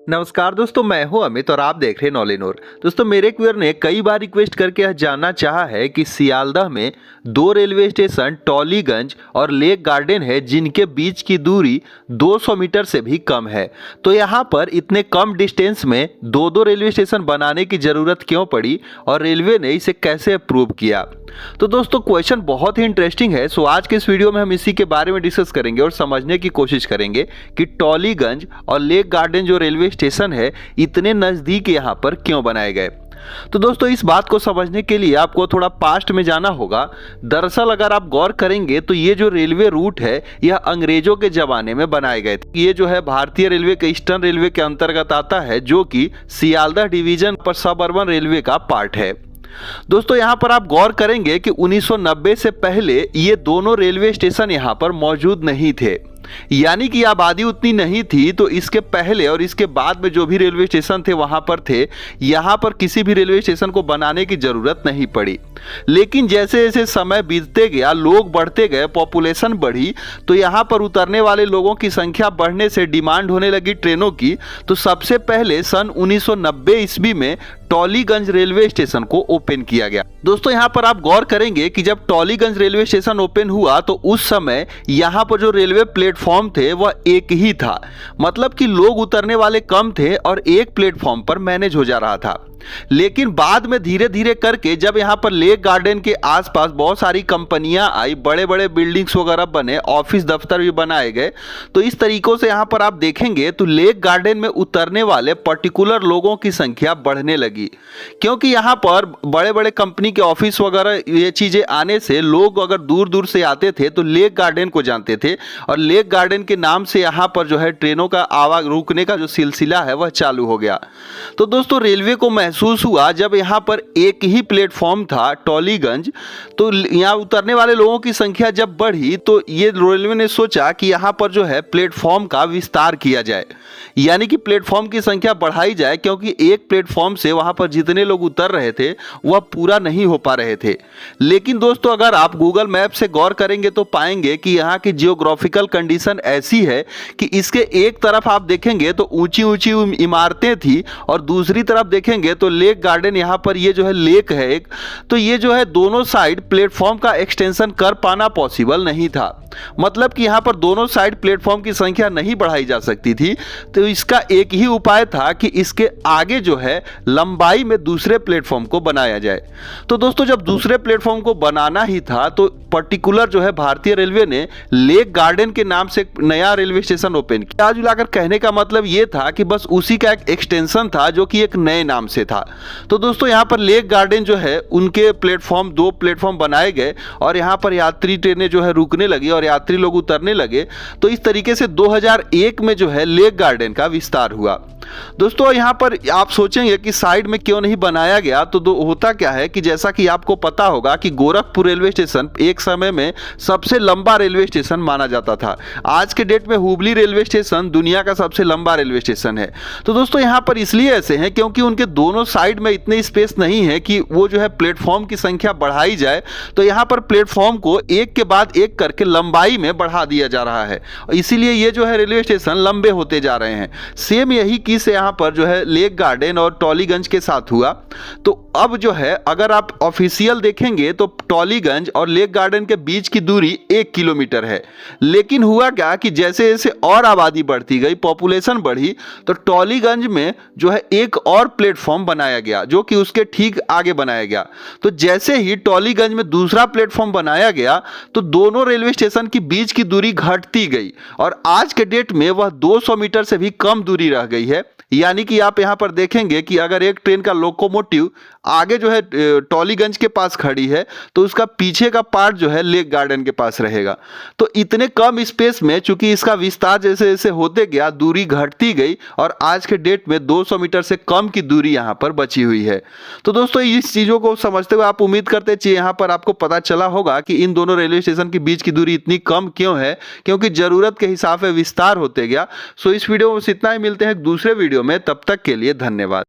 नमस्कार दोस्तों, मैं हूं अमित और आप देख रहे हैं नॉलेनोर। दोस्तों, मेरे एक व्यूअर ने कई बार रिक्वेस्ट करके यह जानना चाहा है कि सियालदह में दो रेलवे स्टेशन टॉलीगंज और लेक गार्डन है जिनके बीच की दूरी 200 मीटर से भी कम है। तो यहाँ पर इतने कम डिस्टेंस में दो दो रेलवे स्टेशन बनाने की ज़रूरत क्यों पड़ी और रेलवे ने इसे कैसे अप्रूव किया। तो दोस्तों, क्वेश्चन बहुत ही इंटरेस्टिंग है। सो आज के इस वीडियो में हम इसी के बारे में डिस्कस करेंगे और समझने की कोशिश करेंगे कि टॉलीगंज और लेक गार्डन जो रेलवे स्टेशन है इतने नज़दीक यहाँ पर क्यों बनाए गए। तो दोस्तों, इस बात को समझने के लिए आपको थोड़ा पास्ट में जाना होगा। दरअसल अगर आप गौर करेंगे तो ये जो रेलवे रूट है यह अंग्रेजों के ज़माने में बनाए गए थे। ये जो है भारतीय रेलवे के ईस्टर्न रेलवे के अंतर्गत आता है, जो कि सियालदह डिवीजन पर सब अर्बन रेलवे का पार्ट है। दोस्तों, यहां पर आप गौर करेंगे कि 1990 से पहले ये दोनों रेलवे स्टेशन यहां पर मौजूद नहीं थे, यानी कि आबादी उतनी नहीं थी। तो इसके पहले और इसके बाद में जो भी रेलवे स्टेशन थे वहां पर थे, यहां पर किसी भी रेलवे स्टेशन को बनाने की जरूरत नहीं पड़ी। लेकिन जैसे जैसे समय बीतते गया, लोग बढ़ते गए, पॉपुलेशन बढ़ी, तो यहां पर उतरने वाले लोगों की संख्या बढ़ने से डिमांड होने लगी ट्रेनों की। तो सबसे पहले सन 1990 ईस्वी में टॉलीगंज रेलवे स्टेशन को ओपन किया गया। दोस्तों, यहां पर आप गौर करेंगे कि जब टॉलीगंज रेलवे स्टेशन ओपन हुआ तो उस समय यहां पर जो रेलवे प्लेटफॉर्म थे वह एक ही था। मतलब कि लोग उतरने वाले कम थे और एक प्लेटफॉर्म पर मैनेज हो जा रहा था। लेकिन बाद में धीरे धीरे करके जब यहाँ पर लेक गार्डन के आसपास बहुत सारी कंपनियां आई, बड़े बड़े बिल्डिंग्स वगैरह बने, ऑफिस दफ्तर भी बनाए गए, तो इस तरीकों से यहाँ पर आप देखेंगे तो लेक गार्डन में उतरने वाले पर्टिकुलर लोगों की संख्या बढ़ने लगी। क्योंकि यहाँ पर बड़े बड़े कंपनी के ऑफिस वगैरह ये चीज़ें आने से लोग अगर दूर दूर से आते थे तो लेक गार्डन को जानते थे और लेक गार्डन के नाम से यहाँ पर जो है ट्रेनों का आवागमन रुकने का जो सिलसिला है वह चालू हो गया। तो दोस्तों, रेलवे को महसूस हुआ जब यहाँ पर एक ही प्लेटफॉर्म था टॉलीगंज, तो यहाँ उतरने वाले लोगों की संख्या जब बढ़ी तो ये रेलवे ने सोचा कि यहाँ पर जो है प्लेटफॉर्म का विस्तार किया जाए, यानी कि प्लेटफॉर्म की संख्या बढ़ाई जाए। क्योंकि एक प्लेटफॉर्म से वहाँ पर जितने लोग उतर रहे थे वह पूरा नहीं हो पा रहे थे। लेकिन दोस्तों, अगर आप गूगल मैप से गौर करेंगे तो पाएंगे कि यहाँ की जियोग्राफिकल कंडीशन ऐसी है कि इसके एक तरफ आप देखेंगे तो ऊंची ऊंची इमारतें थी और दूसरी तरफ देखेंगे तो लेक गार्डन, यहाँ पर ये जो है लेक है एक, तो ये जो है दोनों साइड प्लेटफॉर्म का एक्सटेंशन कर पाना पॉसिबल नहीं था। मतलब कि यहाँ पर दोनों साइड प्लेटफॉर्म की संख्या नहीं बढ़ाई जा सकती थी। तो इसका एक ही उपाय था कि इसके आगे जो है लंबाई में दूसरे प्लेटफॉर्म को बनाया जाए। तो दोस्तों, जब दूसरे प्लेटफॉर्म को बनाना ही था तो पर्टिकुलर जो है भारतीय रेलवे ने लेक गार्डन के नाम से एक नया रेलवे स्टेशन ओपन किया। आज मिलाकर कहने का मतलब ये था कि बस उसी का एक एक्सटेंशन था जो कि एक नए नाम से था। तो दोस्तों, यहाँ पर लेक गार्डन जो है उनके प्लेटफॉर्म, दो प्लेटफॉर्म बनाए गए और यहाँ पर यात्री ट्रेनें जो है रुकने लगी और यात्री लोग उतरने लगे। तो इस तरीके से 2001 में जो है लेक गार्डन का विस्तार हुआ। दोस्तों, यहाँ पर आप सोचेंगे कि साइड में क्यों नहीं बनाया गया, तो होता क्या है कि जैसा कि आपको पता होगा कि गोरखपुर रेलवे स्टेशन एक समय में सबसे लंबा रेलवे स्टेशन माना जाता था। आज के डेट में हुबली रेलवे स्टेशन दुनिया का सबसे लंबा रेलवे स्टेशन है। तो दोस्तों, यहाँ पर इसलिए ऐसे हैं क्योंकि उनके दोनों साइड में इतनी स्पेस नहीं है कि वो जो है प्लेटफॉर्म की संख्या बढ़ाई जाए। तो यहाँ पर प्लेटफॉर्म को एक के बाद एक करके लंबाई में बढ़ा दिया जा रहा है, इसीलिए ये जो है रेलवे स्टेशन लंबे होते जा रहे हैं। सेम यही की से यहाँ पर जो है लेक गार्डन और टॉलीगंज के साथ हुआ। तो अब जो है अगर आप ऑफिशियल देखेंगे तो टॉलीगंज और लेक गार्डन के बीच की दूरी 1 किलोमीटर है। लेकिन हुआ क्या कि जैसे जैसे और आबादी बढ़ती गई, पॉपुलेशन बढ़ी, तो टॉलीगंज में जो है एक और प्लेटफॉर्म बनाया गया जो कि उसके ठीक आगे बनाया गया। तो जैसे ही टॉलीगंज में दूसरा प्लेटफॉर्म बनाया गया तो दोनों रेलवे स्टेशन की बीच की दूरी घटती गई और आज के डेट में वह 200 मीटर से भी कम दूरी रह गई है। यानी कि आप यहां पर देखेंगे कि अगर एक ट्रेन का लोकोमोटिव आगे जो है टॉलीगंज के पास खड़ी है तो उसका पीछे का पार्ट जो है लेक गार्डन के पास रहेगा। तो इतने कम स्पेस में चूंकि इसका विस्तार जैसे जैसे होते गया दूरी घटती गई और आज के डेट में 200 मीटर से कम की दूरी यहां पर बची हुई है। तो दोस्तों, इस चीज़ों को समझते हुए आप उम्मीद करते चाहिए यहाँ पर आपको पता चला होगा कि इन दोनों रेलवे स्टेशन के बीच की दूरी इतनी कम क्यों है, क्योंकि ज़रूरत के हिसाब से विस्तार होते गया। सो इस वीडियो में बस इतना ही, मिलते हैं दूसरे वीडियो में, तब तक के लिए धन्यवाद।